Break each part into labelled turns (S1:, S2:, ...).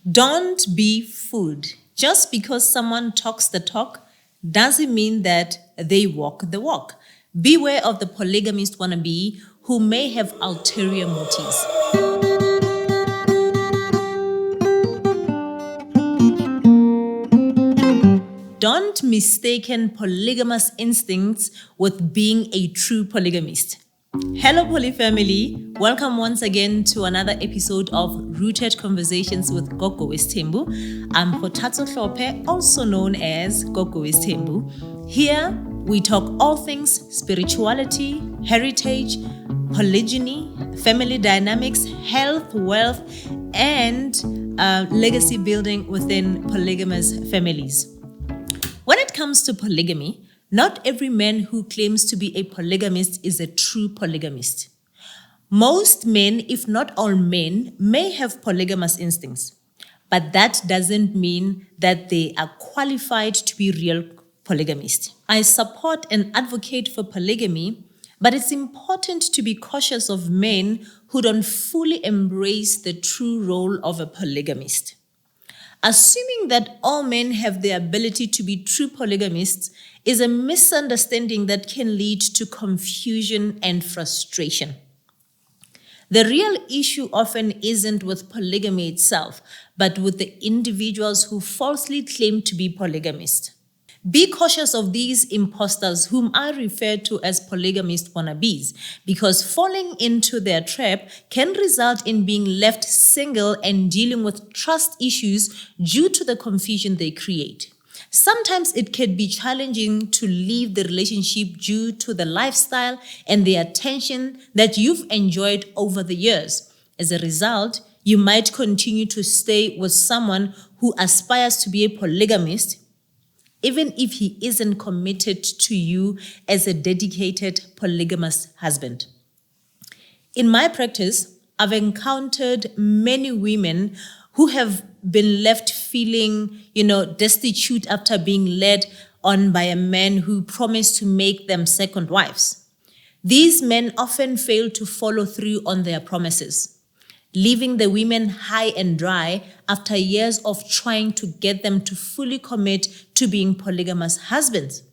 S1: Don't be fooled. Just because someone talks the talk doesn't mean that they walk the walk. Beware of the polygamist wannabe who may have ulterior motives. Don't mistaken polygamous instincts with being a true polygamist. Hello, Poly family. Welcome once again to another episode of Rooted Conversations with Gogo Westembu. I'm Hotatso Hlope, also known as Gogo Westembu. Here, we talk all things spirituality, heritage, polygyny, family dynamics, health, wealth, and legacy building within polygamous families. When it comes to polygamy, not every man who claims to be a polygamist is a true polygamist. Most men, if not all men, may have polygamous instincts, but that doesn't mean that they are qualified to be real polygamists. I support and advocate for polygamy, but it's important to be cautious of men who don't fully embrace the true role of a polygamist. Assuming that all men have the ability to be true polygamists is a misunderstanding that can lead to confusion and frustration. The real issue often isn't with polygamy itself, but with the individuals who falsely claim to be polygamists. Be cautious of these imposters whom I refer to as polygamist wannabes, because falling into their trap can result in being left single and dealing with trust issues due to the confusion they create. Sometimes it can be challenging to leave the relationship due to the lifestyle and the attention that you've enjoyed over the years. As a result, you might continue to stay with someone who aspires to be a polygamist, even if he isn't committed to you as a dedicated polygamous husband. In my practice, I've encountered many women who have been left feeling, destitute after being led on by a man who promised to make them second wives. These men often fail to follow through on their promises, leaving the women high and dry after years of trying to get them to fully commit to being polygamous husbands,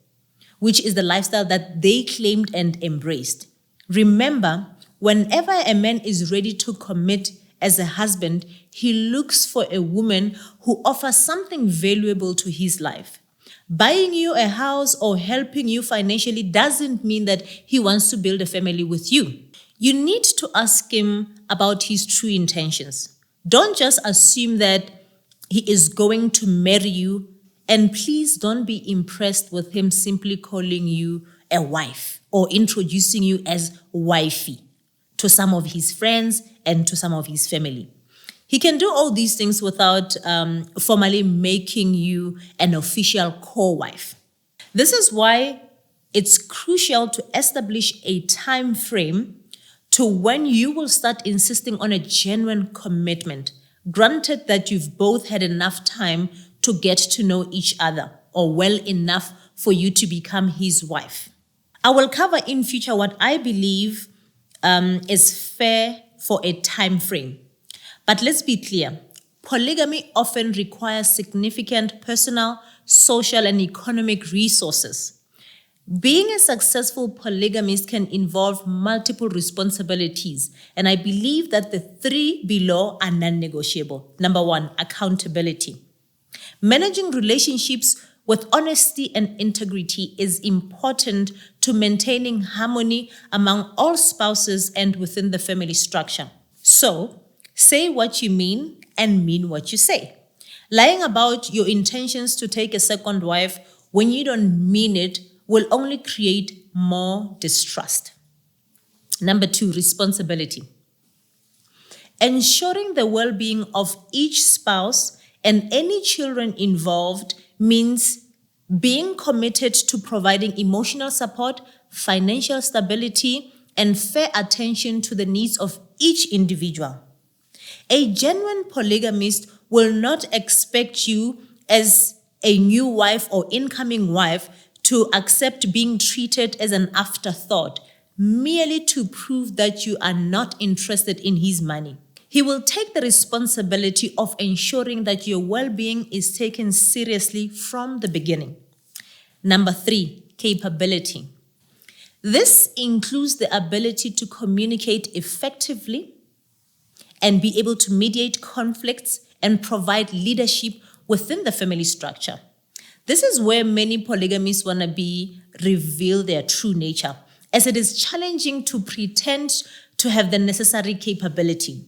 S1: which is the lifestyle that they claimed and embraced. Remember, whenever a man is ready to commit as a husband, he looks for a woman who offers something valuable to his life. Buying you a house or helping you financially doesn't mean that he wants to build a family with you. You need to ask him about his true intentions. Don't just assume that he is going to marry you, and please don't be impressed with him simply calling you a wife or introducing you as wifey to some of his friends and to some of his family. He can do all these things without formally making you an official co-wife. This is why it's crucial to establish a time frame to when you will start insisting on a genuine commitment, granted that you've both had enough time to get to know each other or well enough for you to become his wife. I will cover in future what I believe is fair for a time frame. But let's be clear, polygamy often requires significant personal, social, and economic resources. Being a successful polygamist can involve multiple responsibilities, and I believe that the three below are non-negotiable. Number one, accountability. Managing relationships with honesty and integrity is important to maintaining harmony among all spouses and within the family structure. So, say what you mean and mean what you say. Lying about your intentions to take a second wife when you don't mean it will only create more distrust. Number two, responsibility. Ensuring the well-being of each spouse and any children involved means being committed to providing emotional support, financial stability, and fair attention to the needs of each individual. A genuine polygamist will not expect you as a new wife or incoming wife to accept being treated as an afterthought merely to prove that you are not interested in his money. He will take the responsibility of ensuring that your well-being is taken seriously from the beginning. Number 3, capability. This includes the ability to communicate effectively and be able to mediate conflicts and provide leadership within the family structure. This is where many polygamists wannabe reveal their true nature, as it is challenging to pretend to have the necessary capability.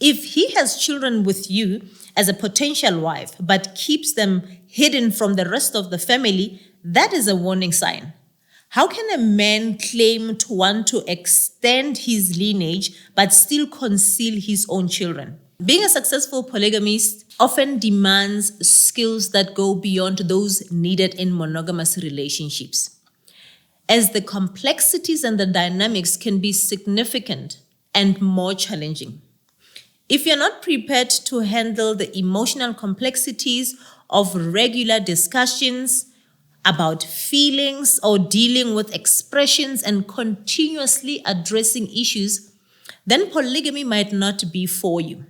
S1: If he has children with you as a potential wife, but keeps them hidden from the rest of the family, that is a warning sign. How can a man claim to want to extend his lineage but still conceal his own children? Being a successful polygamist often demands skills that go beyond those needed in monogamous relationships, as the complexities and the dynamics can be significant and more challenging. If you're not prepared to handle the emotional complexities of regular discussions about feelings or dealing with expressions and continuously addressing issues, then polygamy might not be for you.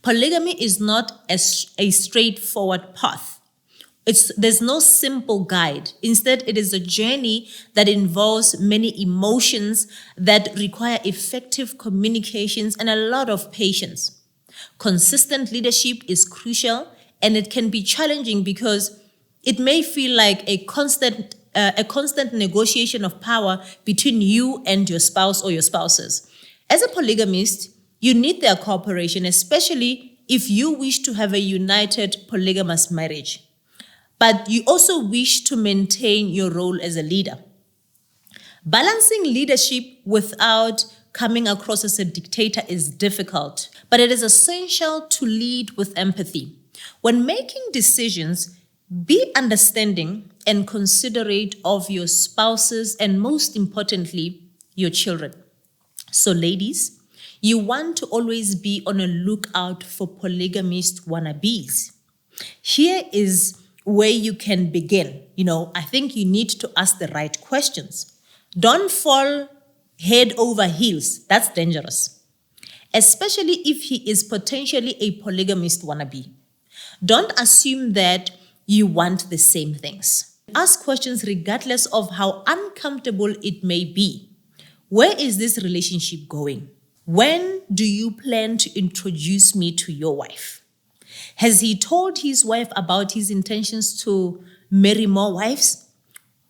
S1: Polygamy is not a straightforward path. There's no simple guide. Instead, it is a journey that involves many emotions that require effective communications and a lot of patience. Consistent leadership is crucial, and it can be challenging because it may feel like a constant negotiation of power between you and your spouse or your spouses. As a polygamist, you need their cooperation, especially if you wish to have a united polygamous marriage. But you also wish to maintain your role as a leader. Balancing leadership without coming across as a dictator is difficult, but it is essential to lead with empathy. When making decisions, be understanding and considerate of your spouses and, most importantly, your children. So, ladies, you want to always be on a lookout for polygamist wannabes. Here is where you can begin. I think you need to ask the right questions. Don't fall head over heels. That's dangerous, especially if he is potentially a polygamist wannabe. Don't assume that you want the same things. Ask questions regardless of how uncomfortable it may be. Where is this relationship going? When do you plan to introduce me to your wife? Has he told his wife about his intentions to marry more wives?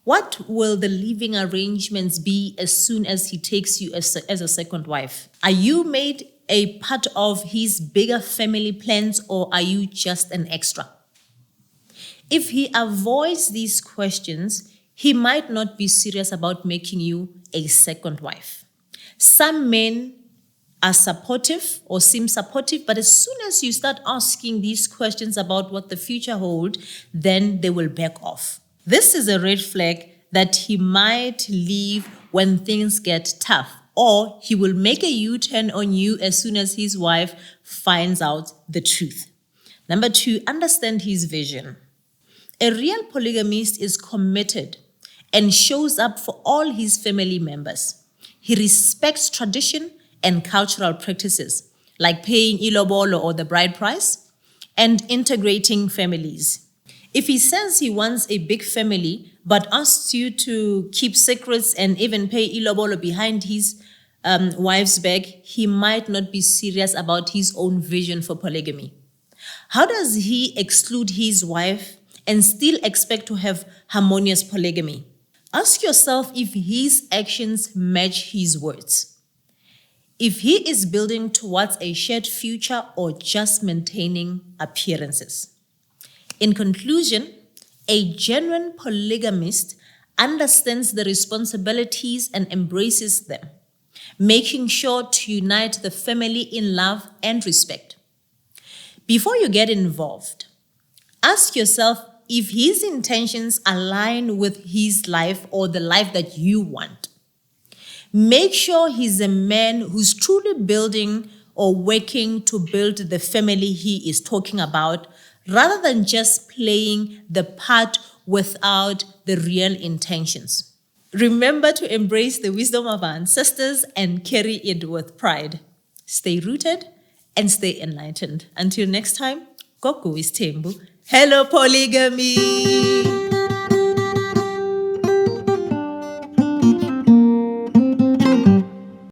S1: What will the living arrangements be as soon as he takes you as a second wife? Are you made a part of his bigger family plans, or are you just an extra? If he avoids these questions, he might not be serious about making you a second wife. Some men are supportive or seem supportive, but as soon as you start asking these questions about what the future holds, then they will back off. This is a red flag that he might leave when things get tough, or he will make a U-turn on you as soon as his wife finds out the truth. Number 2, understand his vision. A real polygamist is committed and shows up for all his family members. He respects tradition and cultural practices, like paying ilobolo or the bride price, and integrating families. If he says he wants a big family, but asks you to keep secrets and even pay ilobolo behind his wife's back, he might not be serious about his own vision for polygamy. How does he exclude his wife and still expect to have harmonious polygamy? Ask yourself if his actions match his words. If he is building towards a shared future or just maintaining appearances. In conclusion, a genuine polygamist understands the responsibilities and embraces them, making sure to unite the family in love and respect. Before you get involved, ask yourself if his intentions align with his life or the life that you want. Make sure he's a man who's truly building or working to build the family he is talking about, rather than just playing the part without the real intentions. Remember to embrace the wisdom of our ancestors and carry it with pride. stay rooted, and stay enlightened. Until next time, Gogo is Tembu. Hello, polygamy!